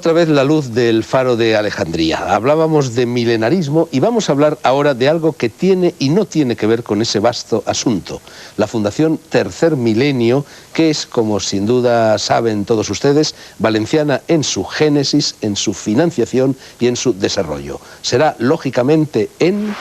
Otra vez la luz del faro de Alejandría. Hablábamos de milenarismo y vamos a hablar ahora de algo que tiene y no tiene que ver con ese vasto asunto. La Fundación Tercer Milenio, que es, como sin duda saben todos ustedes, valenciana en su génesis, en su financiación y en su desarrollo. Será, lógicamente, en...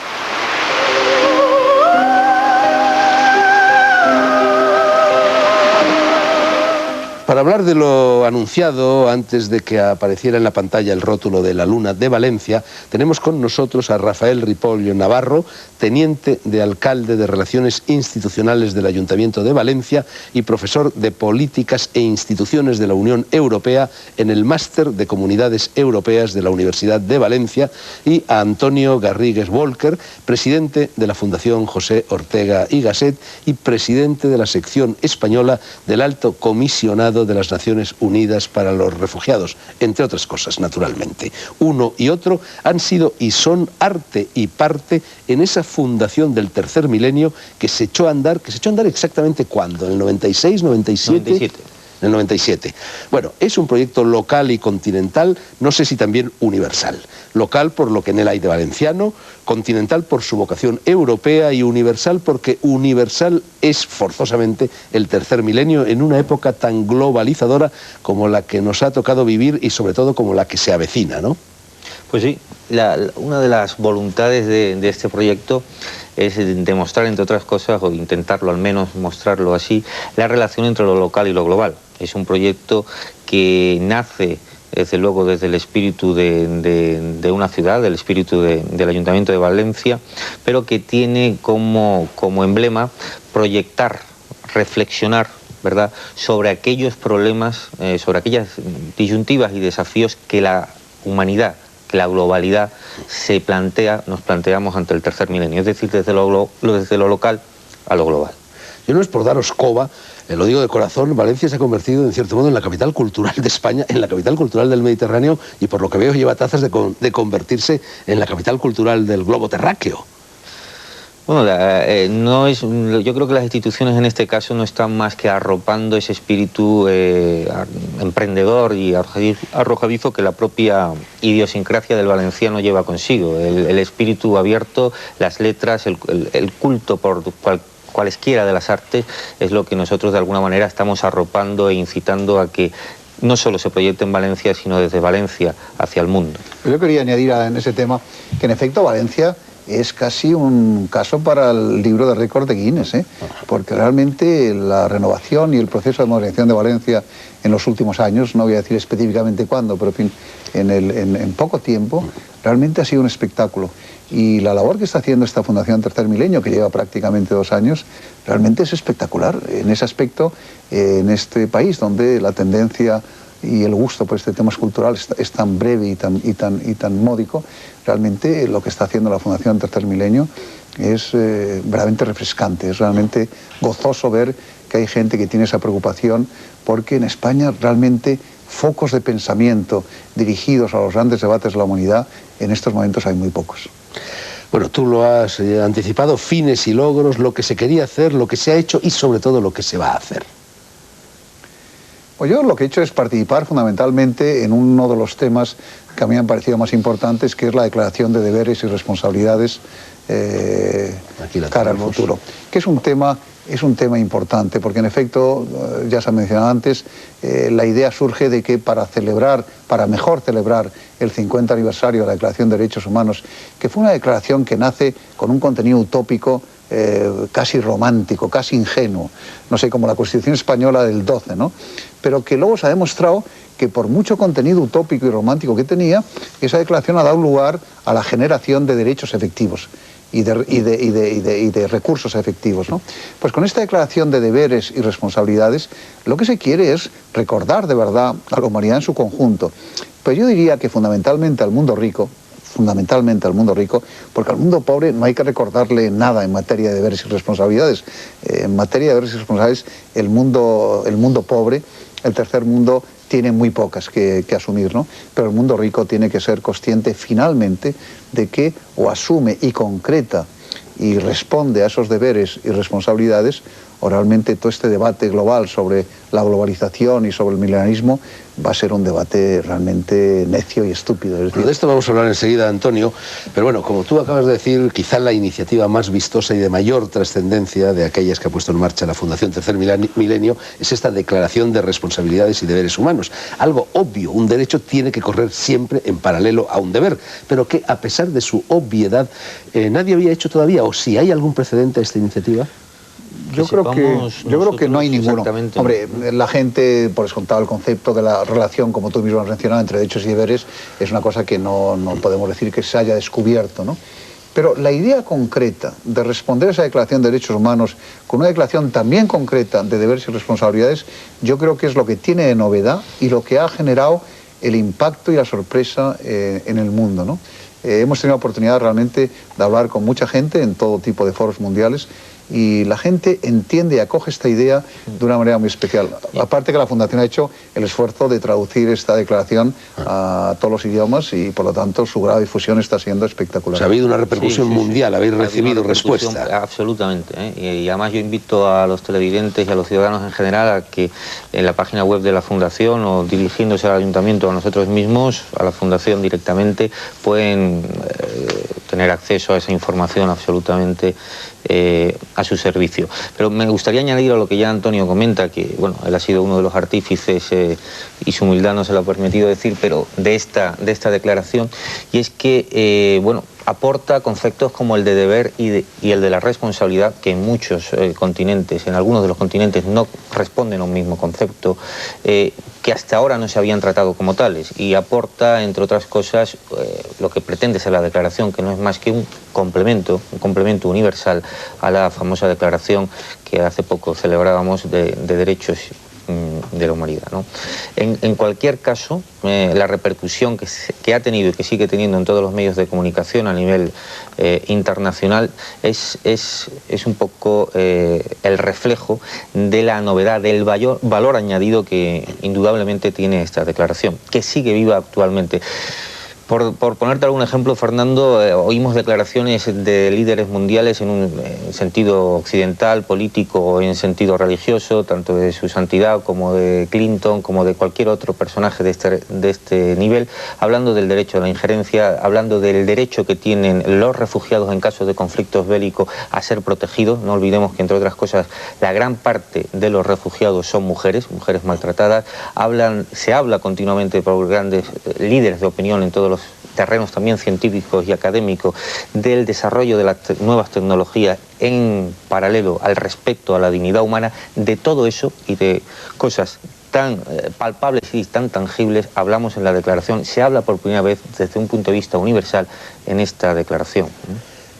Para hablar de lo anunciado, antes de que apareciera en la pantalla el rótulo de la Luna de Valencia, tenemos con nosotros a Rafael Ripoll Navarro, teniente de alcalde de Relaciones Institucionales del Ayuntamiento de Valencia y profesor de Políticas e Instituciones de la Unión Europea en el Máster de Comunidades Europeas de la Universidad de Valencia, y a Antonio Garrigues Volker, presidente de la Fundación José Ortega y Gasset y presidente de la sección española del Alto Comisionado de las Naciones Unidas para los Refugiados, entre otras cosas, naturalmente. Uno y otro han sido y son arte y parte en esa fundación del Tercer Milenio que se echó a andar exactamente ¿cuándo? ¿En el 96, 97? 97. En el 97. Bueno, es un proyecto local y continental, no sé si también universal. Local por lo que en él hay de valenciano, continental por su vocación europea y universal porque universal es forzosamente el tercer milenio en una época tan globalizadora como la que nos ha tocado vivir y sobre todo como la que se avecina, ¿no? Pues sí, una de las voluntades de este proyecto es demostrar, entre otras cosas, o intentarlo al menos mostrarlo así, la relación entre lo local y lo global. Es un proyecto que nace, desde luego, desde el espíritu de una ciudad, del espíritu del Ayuntamiento de Valencia, pero que tiene como emblema proyectar, reflexionar, ¿verdad?, sobre aquellos problemas, sobre aquellas disyuntivas y desafíos que la humanidad, que la globalidad nos planteamos ante el tercer milenio, es decir, desde lo local a lo global. Yo no es por daros coba, lo digo de corazón, Valencia se ha convertido en cierto modo en la capital cultural de España, en la capital cultural del Mediterráneo y por lo que veo lleva trazas de convertirse en la capital cultural del globo terráqueo. Bueno, yo creo que las instituciones en este caso no están más que arropando ese espíritu emprendedor y arrojadizo que la propia idiosincrasia del valenciano lleva consigo. El espíritu abierto, las letras, el culto por cualesquiera de las artes es lo que nosotros de alguna manera estamos arropando e incitando a que no solo se proyecte en Valencia, sino desde Valencia hacia el mundo. Yo quería añadir en ese tema que en efecto Valencia es casi un caso para el libro de récord de Guinness, porque realmente la renovación y el proceso de modernización de Valencia en los últimos años, no voy a decir específicamente cuándo, pero en fin, en poco tiempo, realmente ha sido un espectáculo. Y la labor que está haciendo esta Fundación Tercer Milenio, que lleva prácticamente 2 años, realmente es espectacular en ese aspecto, en este país donde la tendencia y el gusto por este tema cultural es tan breve y tan módico. Realmente lo que está haciendo la Fundación Tercer Milenio es verdaderamente refrescante, es realmente gozoso ver que hay gente que tiene esa preocupación, porque en España realmente focos de pensamiento dirigidos a los grandes debates de la humanidad, en estos momentos hay muy pocos. Bueno, tú lo has anticipado, fines y logros, lo que se quería hacer, lo que se ha hecho y sobre todo lo que se va a hacer. Pues yo lo que he hecho es participar fundamentalmente en uno de los temas que a mí me han parecido más importantes, que es la declaración de deberes y responsabilidades cara al futuro. Que es un tema importante, porque en efecto, ya se ha mencionado antes, la idea surge de que para mejor celebrar el 50 aniversario de la Declaración de Derechos Humanos, que fue una declaración que nace con un contenido utópico, casi romántico, casi ingenuo, no sé, como la Constitución Española del 12, ¿no? Pero que luego se ha demostrado que por mucho contenido utópico y romántico que tenía, esa declaración ha dado lugar a la generación de derechos efectivos y de recursos efectivos, ¿no? Pues con esta declaración de deberes y responsabilidades, lo que se quiere es recordar de verdad a la humanidad en su conjunto. Pero yo diría que fundamentalmente al mundo rico, porque al mundo pobre no hay que recordarle nada en materia de deberes y responsabilidades. En materia de deberes y responsabilidades, el mundo pobre, el tercer mundo, tiene muy pocas que asumir, ¿no? Pero el mundo rico tiene que ser consciente finalmente de que o asume y concreta y responde a esos deberes y responsabilidades, o realmente todo este debate global sobre la globalización y sobre el milenarismo va a ser un debate realmente necio y estúpido. Es decir, de esto vamos a hablar enseguida, Antonio, pero bueno, como tú acabas de decir, quizá la iniciativa más vistosa y de mayor trascendencia de aquellas que ha puesto en marcha la Fundación Tercer Milenio es esta declaración de responsabilidades y deberes humanos. Algo obvio, un derecho tiene que correr siempre en paralelo a un deber, pero que a pesar de su obviedad, nadie había hecho todavía, o si hay algún precedente a esta iniciativa. Yo creo que no hay ninguno. Hombre, la gente, por descontado, el concepto de la relación, como tú mismo has mencionado, entre derechos y deberes, es una cosa que no podemos decir que se haya descubierto, ¿no? Pero la idea concreta de responder a esa declaración de derechos humanos con una declaración también concreta de deberes y responsabilidades, yo creo que es lo que tiene de novedad y lo que ha generado el impacto y la sorpresa en el mundo, ¿no? Hemos tenido la oportunidad realmente de hablar con mucha gente en todo tipo de foros mundiales y la gente entiende y acoge esta idea de una manera muy especial. Aparte que la Fundación ha hecho el esfuerzo de traducir esta declaración a todos los idiomas y por lo tanto su grado de difusión está siendo espectacular. O sea, ha habido una repercusión mundial, habéis recibido respuesta. Absolutamente, ¿eh? Y además yo invito a los televidentes y a los ciudadanos en general a que en la página web de la Fundación o dirigiéndose al Ayuntamiento o a nosotros mismos, a la Fundación directamente, pueden tener acceso a esa información absolutamente a su servicio. Pero me gustaría añadir a lo que ya Antonio comenta, que bueno, él ha sido uno de los artífices y su humildad no se lo ha permitido decir, pero de esta declaración, y es que, bueno, aporta conceptos como el de deber y el de la responsabilidad, que en muchos continentes, en algunos de los continentes, no responden a un mismo concepto, que hasta ahora no se habían tratado como tales, y aporta, entre otras cosas, lo que pretende ser la declaración, que no es más que un complemento universal a la famosa declaración que hace poco celebrábamos de derechos de la humanidad, ¿no? En cualquier caso, la repercusión que ha tenido y que sigue teniendo en todos los medios de comunicación a nivel internacional es un poco el reflejo de la novedad, del valor añadido que indudablemente tiene esta declaración, que sigue viva actualmente. Por ponerte algún ejemplo, Fernando, oímos declaraciones de líderes mundiales en un sentido occidental, político o en sentido religioso, tanto de su santidad como de Clinton, como de cualquier otro personaje de este nivel, hablando del derecho a la injerencia, hablando del derecho que tienen los refugiados en casos de conflictos bélicos a ser protegidos. No olvidemos que, entre otras cosas, la gran parte de los refugiados son mujeres maltratadas. Se habla continuamente por grandes líderes de opinión en todos los terrenos también científicos y académicos del desarrollo de las nuevas tecnologías en paralelo al respeto a la dignidad humana. De todo eso y de cosas tan palpables y tan tangibles hablamos en la declaración. Se habla por primera vez desde un punto de vista universal en esta declaración.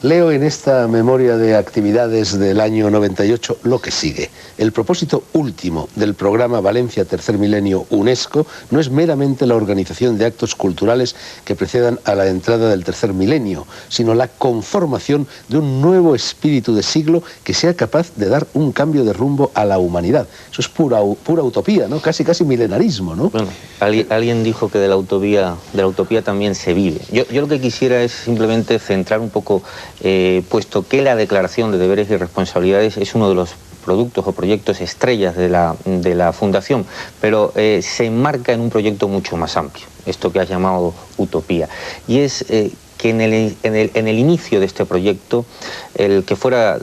Leo en esta memoria de actividades del año 98 lo que sigue. El propósito último del programa Valencia Tercer Milenio UNESCO no es meramente la organización de actos culturales que precedan a la entrada del tercer milenio, sino la conformación de un nuevo espíritu de siglo que sea capaz de dar un cambio de rumbo a la humanidad. Eso es pura utopía, ¿no? Casi milenarismo, ¿no? Bueno, alguien dijo que de la utopía también se vive. Yo lo que quisiera es simplemente centrar un poco, puesto que la declaración de deberes y responsabilidades es uno de los productos o proyectos estrellas de la Fundación, pero se enmarca en un proyecto mucho más amplio, esto que has llamado utopía, y es que en el inicio de este proyecto, el que fuera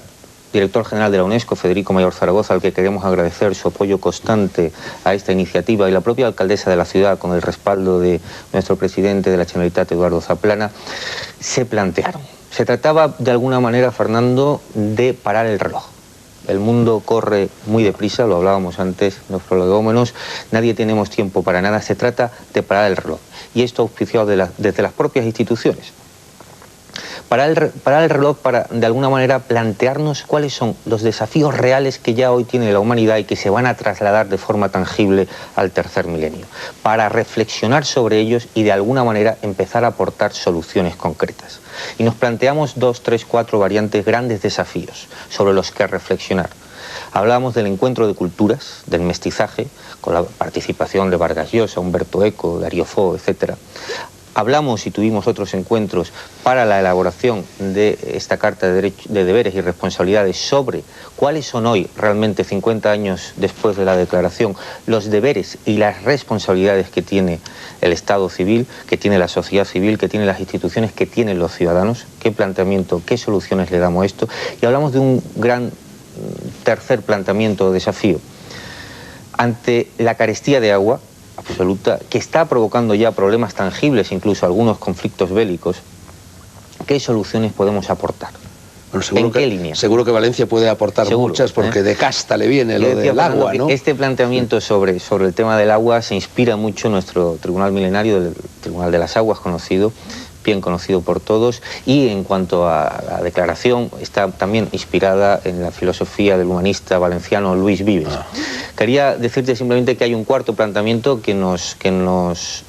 director general de la UNESCO, Federico Mayor Zaragoza, al que queremos agradecer su apoyo constante a esta iniciativa, y la propia alcaldesa de la ciudad, con el respaldo de nuestro presidente de la Generalitat, Eduardo Zaplana, se plantearon. Se trataba de alguna manera, Fernando, de parar el reloj. El mundo corre muy deprisa, lo hablábamos antes, los prolegómenos, nadie tenemos tiempo para nada, se trata de parar el reloj. Y esto auspiciado desde las propias instituciones. Parar el reloj para, de alguna manera, plantearnos cuáles son los desafíos reales que ya hoy tiene la humanidad y que se van a trasladar de forma tangible al tercer milenio. Para reflexionar sobre ellos y, de alguna manera, empezar a aportar soluciones concretas. Y nos planteamos 2, 3, 4 variantes, grandes desafíos sobre los que reflexionar. Hablábamos del encuentro de culturas, del mestizaje, con la participación de Vargas Llosa, Humberto Eco, Darío Fo, etc. hablamos y tuvimos otros encuentros para la elaboración de esta Carta de Deberes y Responsabilidades sobre cuáles son hoy, realmente 50 años después de la declaración, los deberes y las responsabilidades que tiene el Estado civil, que tiene la sociedad civil, que tienen las instituciones, que tienen los ciudadanos, qué planteamiento, qué soluciones le damos a esto. Y hablamos de un gran tercer planteamiento o desafío. Ante la carestía de agua absoluta, que está provocando ya problemas tangibles, incluso algunos conflictos bélicos, ¿qué soluciones podemos aportar? Bueno, ¿en qué línea? Seguro que Valencia puede aportar muchas, porque de casta le viene lo del agua, ¿no? Este planteamiento sobre el tema del agua se inspira mucho en nuestro Tribunal Milenario, el Tribunal de las Aguas, conocido, bien conocido por todos, y en cuanto a la declaración, está también inspirada en la filosofía del humanista valenciano Luis Vives. Quería decirte simplemente que hay un cuarto planteamiento que nos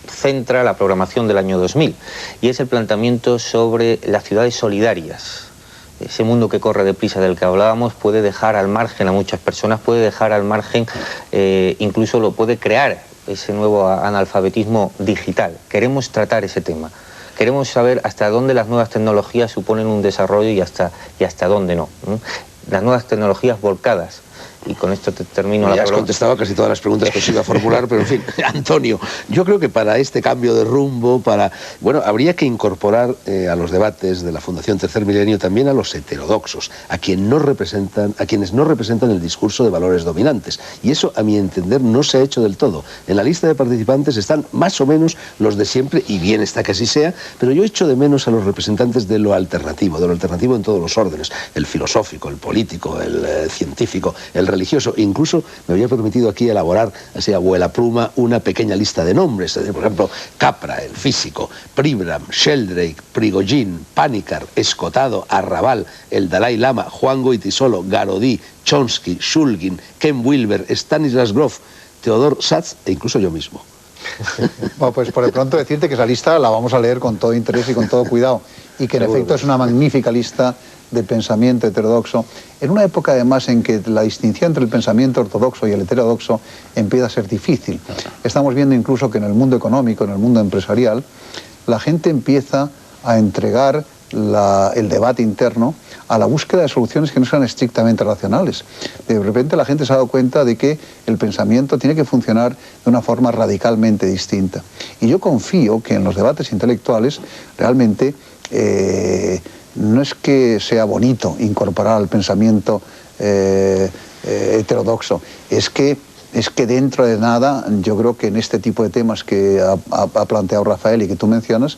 centra la programación del año 2000, y es el planteamiento sobre las ciudades solidarias. Ese mundo que corre deprisa del que hablábamos puede dejar al margen a muchas personas, puede dejar al margen, incluso lo puede crear, ese nuevo analfabetismo digital. Queremos tratar ese tema. Queremos saber hasta dónde las nuevas tecnologías suponen un desarrollo y hasta dónde no. Las nuevas tecnologías volcadas. Y con esto te termino la ya has contestado casi todas las preguntas que os iba a formular, pero en fin, Antonio, yo creo que para este cambio de rumbo, bueno, habría que incorporar a los debates de la Fundación Tercer Milenio también a los heterodoxos, a quienes no representan el discurso de valores dominantes. Y eso, a mi entender, no se ha hecho del todo. En la lista de participantes están más o menos los de siempre, y bien está que así sea, pero yo echo de menos a los representantes de lo alternativo en todos los órdenes, el filosófico, el político, el científico, el religioso. Incluso me había permitido aquí elaborar, así a vuela pluma, una pequeña lista de nombres. Por ejemplo, Capra, el físico, Pribram, Sheldrake, Prigogine, Panikkar, Escotado, Arrabal, el Dalai Lama, Juan Goytisolo, Garodí, Chomsky, Shulgin, Ken Wilber, Stanislas Grof, Theodor Satz e incluso yo mismo. Bueno, pues por de pronto decirte que esa lista la vamos a leer con todo interés y con todo cuidado, y que en efecto es una magnífica lista de pensamiento heterodoxo, en una época además en que la distinción entre el pensamiento ortodoxo y el heterodoxo empieza a ser difícil. Estamos viendo incluso que en el mundo económico, en el mundo empresarial, la gente empieza a entregar el debate interno a la búsqueda de soluciones que no sean estrictamente racionales. De repente la gente se ha dado cuenta de que el pensamiento tiene que funcionar de una forma radicalmente distinta. Y yo confío que en los debates intelectuales realmente no es que sea bonito incorporar al pensamiento heterodoxo, es que dentro de nada, yo creo que en este tipo de temas que ha planteado Rafael y que tú mencionas,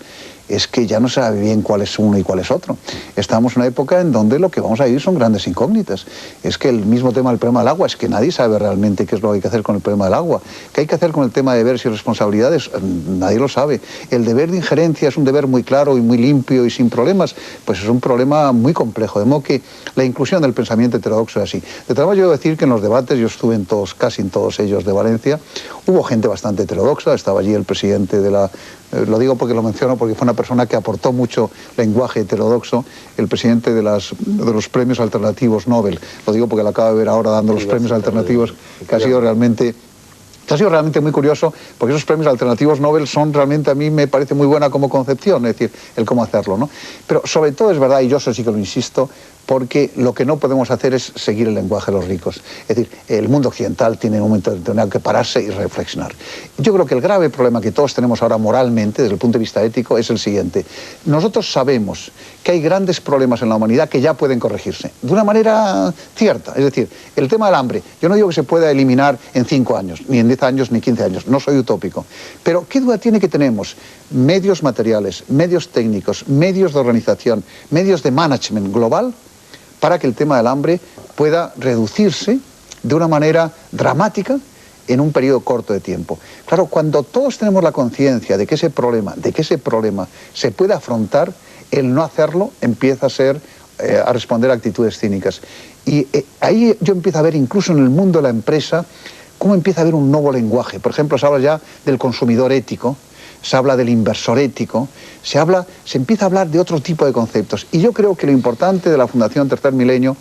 es que ya no se sabe bien cuál es uno y cuál es otro. Estamos en una época en donde lo que vamos a vivir son grandes incógnitas. Es que el mismo tema del problema del agua, es que nadie sabe realmente qué es lo que hay que hacer con el problema del agua. ¿Qué hay que hacer con el tema de deberes y responsabilidades? Nadie lo sabe. El deber de injerencia es un deber muy claro y muy limpio y sin problemas. Pues es un problema muy complejo. De modo que la inclusión del pensamiento heterodoxo es así. De tal manera, yo debo decir que en los debates, yo estuve en casi en todos ellos de Valencia, hubo gente bastante heterodoxa. Estaba allí el presidente de la... lo digo porque lo menciono, porque fue una persona que aportó mucho lenguaje heterodoxo, el presidente de los premios alternativos Nobel. Lo digo porque lo acabo de ver ahora dando los premios alternativos, que ha sido realmente muy curioso, porque esos premios alternativos Nobel son realmente, a mí me parece muy buena como concepción, es decir, el cómo hacerlo, ¿no? Pero sobre todo es verdad, y yo eso sí que lo insisto, porque lo que no podemos hacer es seguir el lenguaje de los ricos. Es decir, el mundo occidental tiene un momento determinado que pararse y reflexionar. Yo creo que el grave problema que todos tenemos ahora moralmente, desde el punto de vista ético, es el siguiente. Nosotros sabemos que hay grandes problemas en la humanidad que ya pueden corregirse, de una manera cierta. Es decir, el tema del hambre, yo no digo que se pueda eliminar en 5 años, ni en 10 años, ni 15 años, no soy utópico. Pero ¿qué duda tiene que tenemos? Medios materiales, medios técnicos, medios de organización, medios de management global, para que el tema del hambre pueda reducirse de una manera dramática en un periodo corto de tiempo. Claro, cuando todos tenemos la conciencia de que ese problema se puede afrontar, el no hacerlo empieza a responder a actitudes cínicas. Y ahí yo empiezo a ver, incluso en el mundo de la empresa, cómo empieza a haber un nuevo lenguaje. Por ejemplo, se habla ya del consumidor ético, se habla del inversor ético, se empieza a hablar de otro tipo de conceptos. Y yo creo que lo importante de la Fundación Tercer Milenio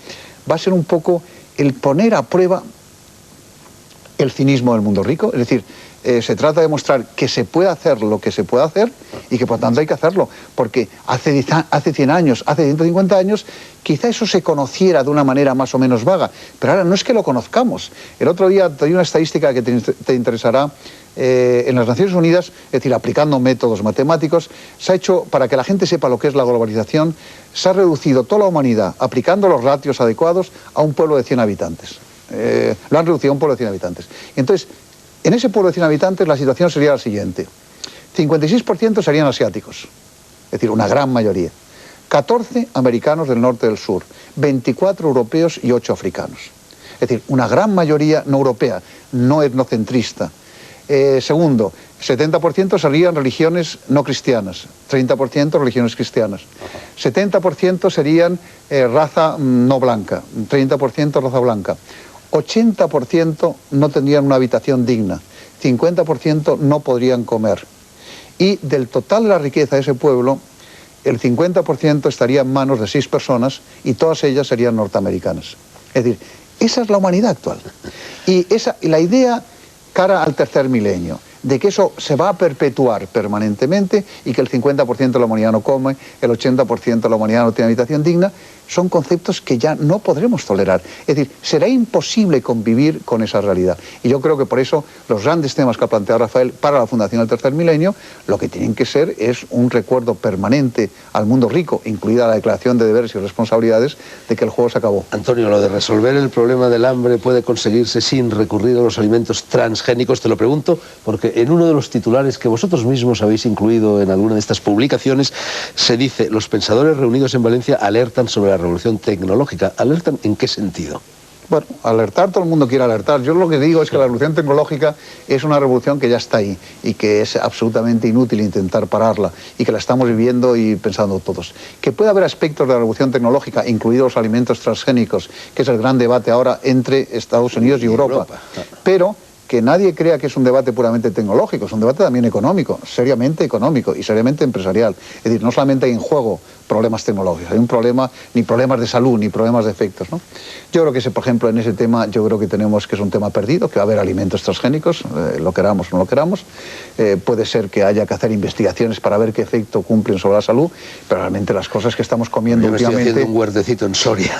va a ser un poco el poner a prueba el cinismo del mundo rico. Es decir, se trata de mostrar que se puede hacer lo que se puede hacer y que por tanto hay que hacerlo, porque hace 100 años, hace 150 años, quizá eso se conociera de una manera más o menos vaga, pero ahora no es que lo conozcamos. El otro día hay una estadística que te interesará. En las Naciones Unidas, es decir, aplicando métodos matemáticos, se ha hecho, para que la gente sepa lo que es la globalización, se ha reducido toda la humanidad, aplicando los ratios adecuados, a un pueblo de 100 habitantes. Lo han reducido a un pueblo de 100 habitantes. Entonces, en ese pueblo de 100 habitantes la situación sería la siguiente. 56% serían asiáticos, es decir, una gran mayoría. 14 americanos del norte y del sur, 24 europeos y 8 africanos. Es decir, una gran mayoría no europea, no etnocentrista. Segundo, 70% serían religiones no cristianas, 30% religiones cristianas. 70% serían raza no blanca, 30% raza blanca. 80% no tendrían una habitación digna, 50% no podrían comer. Y del total de la riqueza de ese pueblo, el 50% estaría en manos de 6 personas y todas ellas serían norteamericanas. Es decir, esa es la humanidad actual. Y la idea cara al tercer milenio, de que eso se va a perpetuar permanentemente y que el 50% de la humanidad no come, el 80% de la humanidad no tiene habitación digna, son conceptos que ya no podremos tolerar. Es decir, será imposible convivir con esa realidad. Y yo creo que por eso los grandes temas que ha planteado Rafael para la Fundación del Tercer Milenio, lo que tienen que ser es un recuerdo permanente al mundo rico, incluida la declaración de deberes y responsabilidades, de que el juego se acabó. Antonio, lo de resolver el problema del hambre puede conseguirse sin recurrir a los alimentos transgénicos. Te lo pregunto porque en uno de los titulares que vosotros mismos habéis incluido en alguna de estas publicaciones se dice: los pensadores reunidos en Valencia alertan sobre la revolución tecnológica. ¿Alertan en qué sentido? Bueno, alertar, todo el mundo quiere alertar. Yo lo que digo es que la revolución tecnológica es una revolución que ya está ahí y que es absolutamente inútil intentar pararla y que la estamos viviendo y pensando todos. Que puede haber aspectos de la revolución tecnológica, incluidos los alimentos transgénicos, que es el gran debate ahora entre Estados Unidos y Europa. Pero que nadie crea que es un debate puramente tecnológico, es un debate también económico, seriamente económico y seriamente empresarial. Es decir, no solamente hay en juego problemas tecnológicos, hay un problema, ni problemas de salud, ni problemas de efectos, ¿no? Yo creo que, por ejemplo, en ese tema, yo creo que tenemos que es un tema perdido, que va a haber alimentos transgénicos, lo queramos o no lo queramos. Puede ser que haya que hacer investigaciones para ver qué efecto cumplen sobre la salud, pero realmente las cosas que estamos comiendo últimamente... Estoy haciendo un huertecito en Soria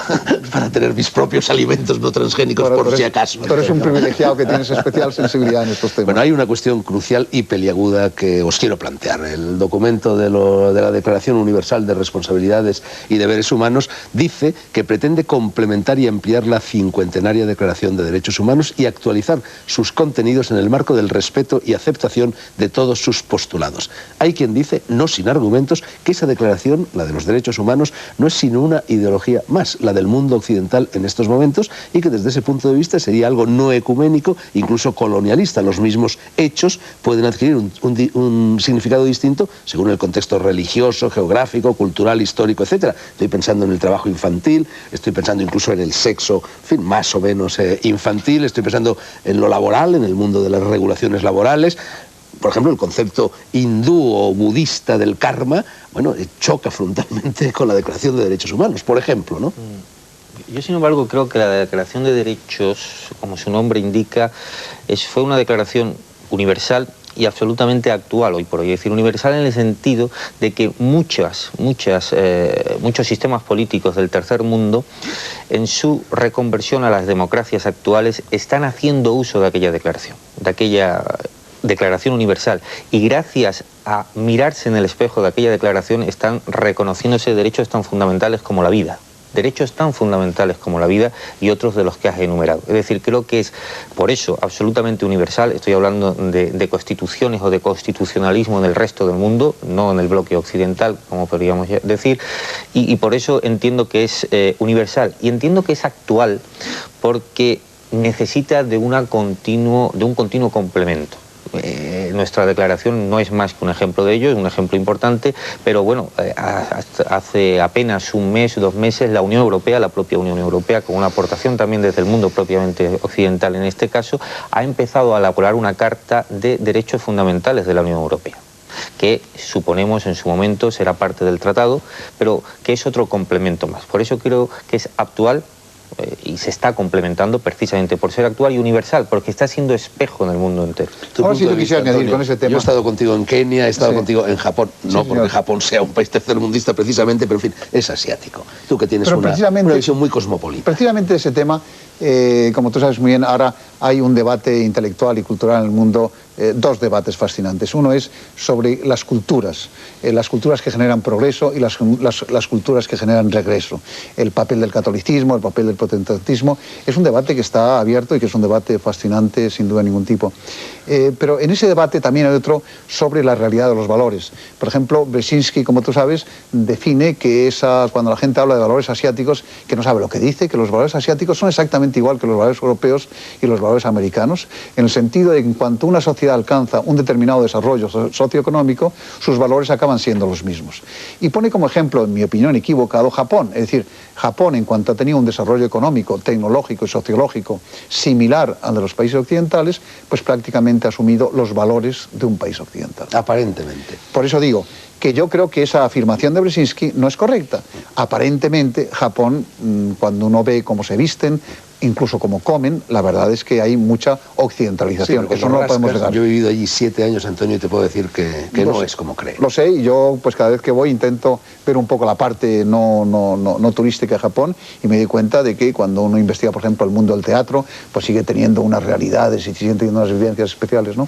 para tener mis propios alimentos no transgénicos, por si acaso. Pero es un privilegiado que tienes especial sensibilidad en estos temas. Bueno, hay una cuestión crucial y peliaguda que os quiero plantear. El documento de la Declaración Universal de Responsabilidades y Deberes Humanos dice que pretende complementar y ampliar la 50enaria Declaración de Derechos Humanos y actualizar sus contenidos en el marco del respeto y aceptación de todos sus postulados. Hay quien dice, no sin argumentos, que esa declaración, la de los derechos humanos, no es sino una ideología más, la del mundo occidental en estos momentos, y que desde ese punto de vista sería algo no ecuménico, incluso colonialista. Los mismos hechos pueden adquirir un significado distinto según el contexto religioso, geográfico, cultural, histórico, etc. Estoy pensando en el trabajo infantil, estoy pensando incluso en el sexo, en fin, más o menos infantil, estoy pensando en lo laboral, en el mundo de las regulaciones laborales. Por ejemplo, el concepto hindú o budista del karma, bueno, choca frontalmente con la Declaración de Derechos Humanos, por ejemplo, ¿no? Yo, sin embargo, creo que la Declaración de Derechos, como su nombre indica, fue una declaración universal y absolutamente actual hoy por hoy. Es decir, universal en el sentido de que muchos sistemas políticos del tercer mundo, en su reconversión a las democracias actuales, están haciendo uso de aquella declaración, Declaración Universal, y gracias a mirarse en el espejo de aquella declaración están reconociéndose derechos tan fundamentales como la vida. Derechos tan fundamentales como la vida y otros de los que has enumerado. Es decir, creo que es por eso absolutamente universal. Estoy hablando de constituciones o de constitucionalismo en el resto del mundo, no en el bloque occidental, como podríamos decir, y por eso entiendo que es universal. Y entiendo que es actual porque necesita de un continuo complemento. Nuestra declaración no es más que un ejemplo de ello, es un ejemplo importante, pero bueno, hace apenas un mes o 2 meses la Unión Europea, la propia Unión Europea, con una aportación también desde el mundo propiamente occidental en este caso, ha empezado a elaborar una carta de derechos fundamentales de la Unión Europea, que suponemos en su momento será parte del tratado, pero que es otro complemento más. Por eso creo que es actual y se está complementando precisamente por ser actual y universal, porque está siendo espejo en el mundo entero. Ahora sí yo quisiera añadir con ese tema. Yo he estado contigo en Kenia, he estado contigo en Japón, no porque Japón sea un país tercermundista precisamente, pero en fin, es asiático. Tú que tienes una visión muy cosmopolita. Precisamente ese tema, como tú sabes muy bien, ahora hay un debate intelectual y cultural en el mundo, dos debates fascinantes. Uno es sobre las culturas que generan progreso y las culturas que generan regreso. El papel del catolicismo, el papel del protestantismo, es un debate que está abierto y que es un debate fascinante sin duda de ningún tipo. Pero en ese debate también hay otro sobre la realidad de los valores. Por ejemplo, Brzezinski, como tú sabes, define que cuando la gente habla de valores asiáticos, que no sabe lo que dice, que los valores asiáticos son exactamente igual que los valores europeos y los valores americanos, en el sentido de que en cuanto una sociedad alcanza un determinado desarrollo socioeconómico, sus valores acaban siendo los mismos. Y pone como ejemplo, en mi opinión equivocado, Japón. Es decir, Japón, en cuanto ha tenido un desarrollo económico, tecnológico y sociológico similar al de los países occidentales, pues prácticamente ha asumido los valores de un país occidental. Aparentemente. Por eso digo que yo creo que esa afirmación de Brzezinski no es correcta. Aparentemente, Japón, cuando uno ve cómo se visten, incluso como comen, la verdad es que hay mucha occidentalización. Sí, eso no lo podemos negar. Yo he vivido allí 7 años, Antonio, y te puedo decir que no es como creen. Lo sé, y yo pues cada vez que voy intento ver un poco la parte no turística de Japón, y me doy cuenta de que cuando uno investiga, por ejemplo, el mundo del teatro, pues sigue teniendo unas realidades y sigue teniendo unas vivencias especiales, ¿no?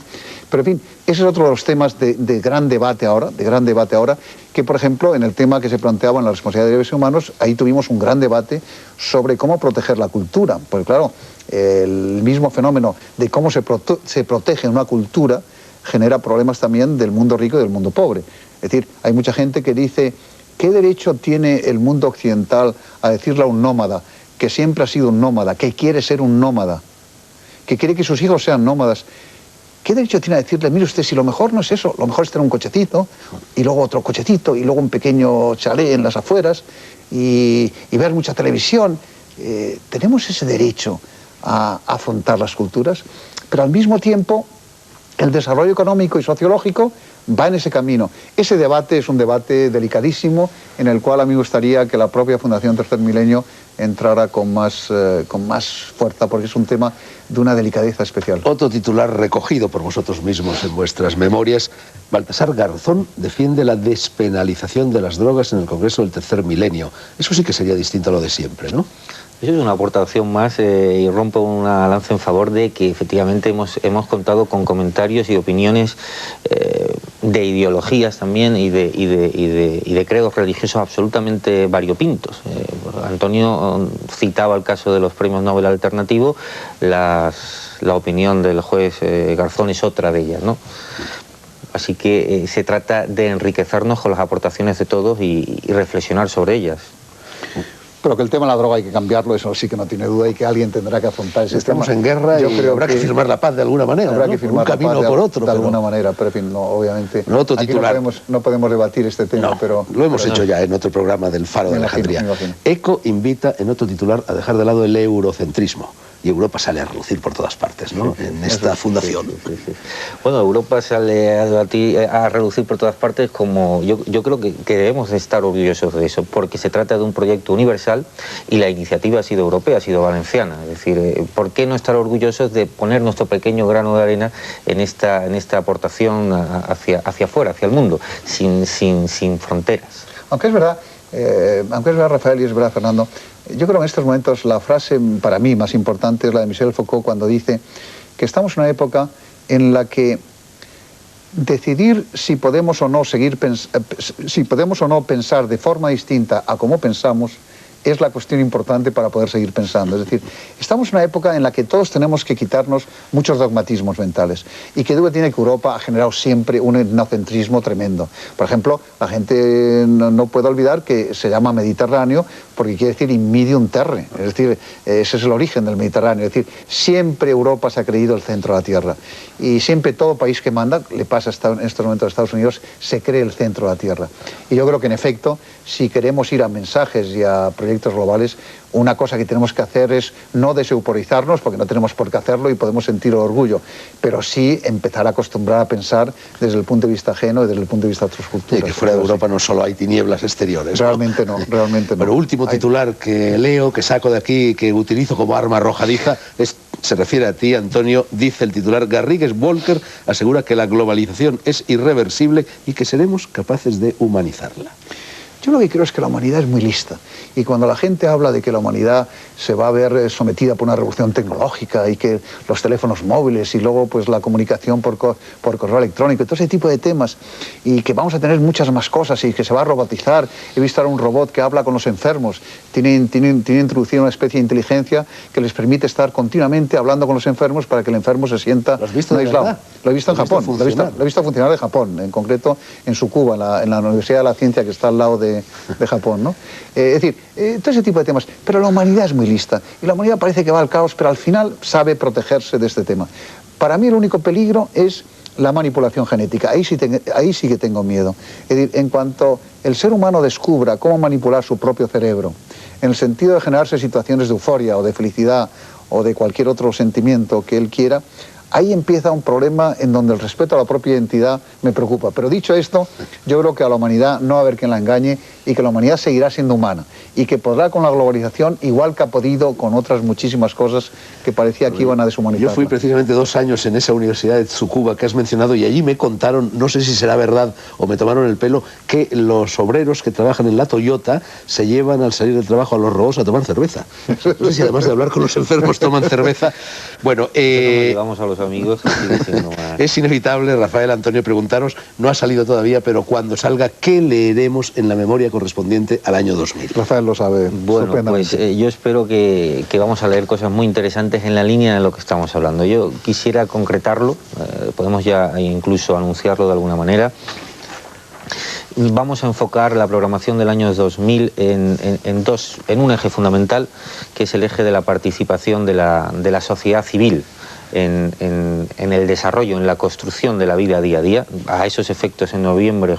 Pero en fin, ese es otro de los temas de gran debate ahora, que por ejemplo en el tema que se planteaba en la responsabilidad de derechos humanos, ahí tuvimos un gran debate sobre cómo proteger la cultura, porque claro, el mismo fenómeno de cómo se protege una cultura genera problemas también del mundo rico y del mundo pobre. Es decir, hay mucha gente que dice, ¿qué derecho tiene el mundo occidental a decirle a un nómada que siempre ha sido un nómada, que quiere ser un nómada, que quiere que sus hijos sean nómadas? ¿Qué derecho tiene a decirle, mire usted, si lo mejor no es eso, lo mejor es tener un cochecito, y luego otro cochecito, y luego un pequeño chalet en las afueras, y ver mucha televisión? Tenemos ese derecho a afrontar las culturas, pero al mismo tiempo el desarrollo económico y sociológico va en ese camino. Ese debate es un debate delicadísimo, en el cual a mí me gustaría que la propia Fundación Tercer Milenio entrara con más fuerza, porque es un tema de una delicadeza especial. Otro titular recogido por vosotros mismos en vuestras memorias: Baltasar Garzón defiende la despenalización de las drogas en el Congreso del Tercer Milenio. Eso sí que sería distinto a lo de siempre, ¿no? Eso es una aportación más y rompo una lanza en favor de que efectivamente hemos contado con comentarios y opiniones de ideologías también y de credos religiosos absolutamente variopintos. Antonio citaba el caso de los premios Nobel alternativos, la opinión del juez Garzón es otra de ellas, ¿no? Así que se trata de enriquecernos con las aportaciones de todos y reflexionar sobre ellas. Pero que el tema de la droga hay que cambiarlo, eso sí que no tiene duda, y que alguien tendrá que afrontar ese tema. Estamos en guerra y habrá que firmar la paz de alguna manera, habrá ¿no? que firmar un camino la por paz otro. de alguna manera, pero en fin, no, obviamente no, otro titular. Aquí no podemos debatir este tema, no, pero... Lo hemos hecho ya en otro programa del Faro de Alejandría. ECO invita en otro titular a dejar de lado el eurocentrismo. Y Europa sale a relucir por todas partes, ¿no? En esta fundación. Sí. Bueno, Europa sale a relucir por todas partes, como yo creo que debemos estar orgullosos de eso, porque se trata de un proyecto universal y la iniciativa ha sido europea, ha sido valenciana. Es decir, ¿por qué no estar orgullosos de poner nuestro pequeño grano de arena en esta aportación hacia afuera, hacia el mundo, sin fronteras? Aunque es verdad, Rafael, y es verdad, Fernando, yo creo que en estos momentos la frase para mí más importante es la de Michel Foucault, cuando dice que estamos en una época en la que decidir si podemos o no pensar de forma distinta a cómo pensamos es la cuestión importante para poder seguir pensando. Es decir, estamos en una época en la que todos tenemos que quitarnos muchos dogmatismos mentales, y que duda tiene que Europa ha generado siempre un etnocentrismo tremendo. Por ejemplo, la gente no puede olvidar que se llama Mediterráneo porque quiere decir in medium terre, es decir, ese es el origen del Mediterráneo. Es decir, siempre Europa se ha creído el centro de la Tierra, y siempre todo país que manda, le pasa en estos momentos a Estados Unidos, se cree el centro de la Tierra. Y yo creo que en efecto, si queremos ir a mensajes y a proyectos globales, una cosa que tenemos que hacer es no deseuporizarnos, porque no tenemos por qué hacerlo y podemos sentir orgullo, pero sí empezar a acostumbrar a pensar desde el punto de vista ajeno y desde el punto de vista de otras culturas. Y que fuera de Europa no solo hay tinieblas exteriores. Realmente no, realmente no. Pero último titular que leo, que saco de aquí, que utilizo como arma arrojadiza, se refiere a ti, Antonio. Dice el titular: Garrigues-Walker asegura que la globalización es irreversible y que seremos capaces de humanizarla. Yo lo que creo es que la humanidad es muy lista, y cuando la gente habla de que la humanidad se va a ver sometida por una revolución tecnológica y que los teléfonos móviles y luego pues la comunicación por correo electrónico y todo ese tipo de temas, y que vamos a tener muchas más cosas y que se va a robotizar. He visto ahora un robot que habla con los enfermos, tiene introducido una especie de inteligencia que les permite estar continuamente hablando con los enfermos para que el enfermo se sienta ¿Lo has visto no de aislado. verdad? Lo he visto en Japón, lo he visto funcionar en Japón, en concreto en Tsukuba, en la Universidad de la Ciencia que está al lado de Japón, ¿no? Es decir, todo ese tipo de temas. Pero la humanidad es muy lista, y la humanidad parece que va al caos, pero al final sabe protegerse de este tema. Para mí el único peligro es la manipulación genética. Ahí sí que tengo miedo. Es decir, en cuanto el ser humano descubra cómo manipular su propio cerebro, en el sentido de generarse situaciones de euforia o de felicidad o de cualquier otro sentimiento que él quiera, ahí empieza un problema en donde el respeto a la propia identidad me preocupa. Pero dicho esto, yo creo que a la humanidad no va a haber quien la engañe, y que la humanidad seguirá siendo humana, y que podrá con la globalización, igual que ha podido con otras muchísimas cosas que parecía que iban a deshumanizar. Yo fui precisamente 2 años en esa universidad de Tsukuba que has mencionado, y allí me contaron, no sé si será verdad o me tomaron el pelo, que los obreros que trabajan en la Toyota se llevan al salir del trabajo a los robots a tomar cerveza. No sé si además de hablar con los enfermos toman cerveza. Bueno, vamos a los amigos. Es inevitable, Rafael, Antonio, preguntaros, no ha salido todavía, pero cuando salga, ¿qué leeremos en la memoria correspondiente al año 2000? Rafael lo sabe. Bueno, pues yo espero que vamos a leer cosas muy interesantes en la línea de lo que estamos hablando. Yo quisiera concretarlo, podemos ya incluso anunciarlo de alguna manera. Vamos a enfocar la programación del año 2000 en un eje fundamental, que es el eje de la participación de la sociedad civil en el desarrollo, en la construcción de la vida día a día. A esos efectos, en noviembre,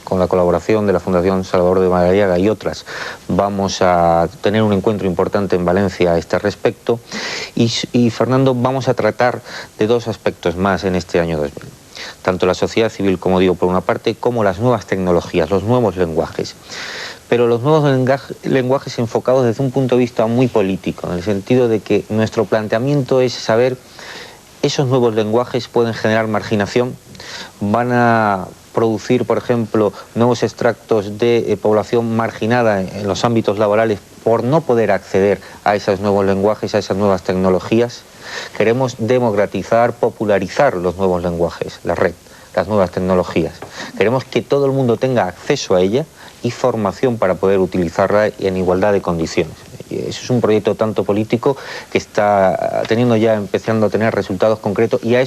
con la colaboración de la Fundación Salvador de Madariaga y otras, vamos a tener un encuentro importante en Valencia a este respecto. Y Fernando, vamos a tratar de 2 aspectos más en este año 2000. Tanto la sociedad civil, como digo, por una parte, como las nuevas tecnologías, los nuevos lenguajes. Pero los nuevos lenguajes enfocados desde un punto de vista muy político, en el sentido de que nuestro planteamiento es saber, esos nuevos lenguajes pueden generar marginación, van a producir, por ejemplo, nuevos extractos de población marginada en los ámbitos laborales por no poder acceder a esos nuevos lenguajes, a esas nuevas tecnologías. Queremos democratizar, popularizar los nuevos lenguajes, la red, las nuevas tecnologías. Queremos que todo el mundo tenga acceso a ella y formación para poder utilizarla en igualdad de condiciones. Y eso es un proyecto tanto político que está empezando a tener resultados concretos, y para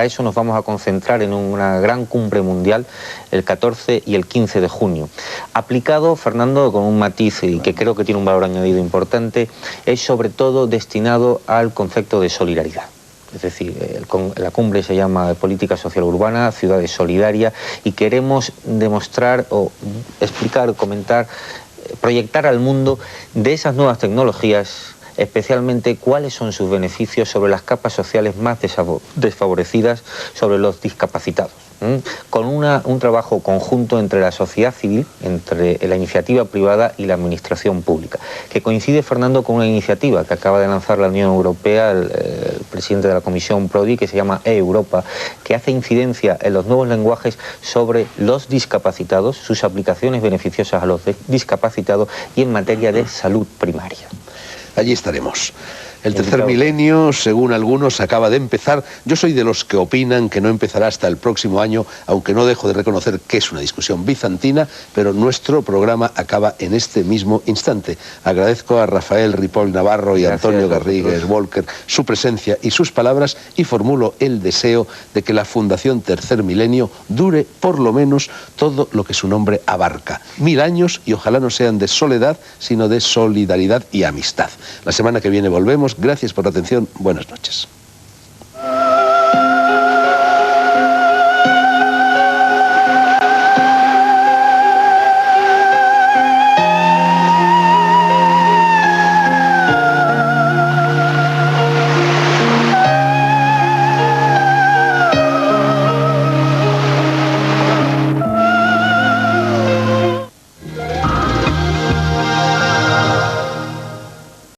eso nos vamos a concentrar en una gran cumbre mundial el 14 y el 15 de junio. Aplicado, Fernando, con un matiz y que creo que tiene un valor añadido importante, es sobre todo destinado al concepto de solidaridad. Es decir, la cumbre se llama Política Social Urbana, Ciudades Solidarias, y queremos demostrar o explicar, comentar, proyectar al mundo de esas nuevas tecnologías, especialmente cuáles son sus beneficios sobre las capas sociales más desfavorecidas, sobre los discapacitados, con un trabajo conjunto entre la sociedad civil, entre la iniciativa privada y la administración pública, que coincide, Fernando, con una iniciativa que acaba de lanzar la Unión Europea, el presidente de la Comisión Prodi, que se llama E-Europa, que hace incidencia en los nuevos lenguajes sobre los discapacitados, sus aplicaciones beneficiosas a los discapacitados y en materia de salud primaria. Allí estaremos. El tercer milenio, según algunos, acaba de empezar. Yo soy de los que opinan que no empezará hasta el próximo año, aunque no dejo de reconocer que es una discusión bizantina, pero nuestro programa acaba en este mismo instante. Agradezco a Rafael Ripoll Navarro y a Antonio Garrigues-Walker su presencia y sus palabras, y formulo el deseo de que la Fundación Tercer Milenio dure por lo menos todo lo que su nombre abarca. 1000 años, y ojalá no sean de soledad, sino de solidaridad y amistad. La semana que viene volvemos. Gracias por la atención. Buenas noches.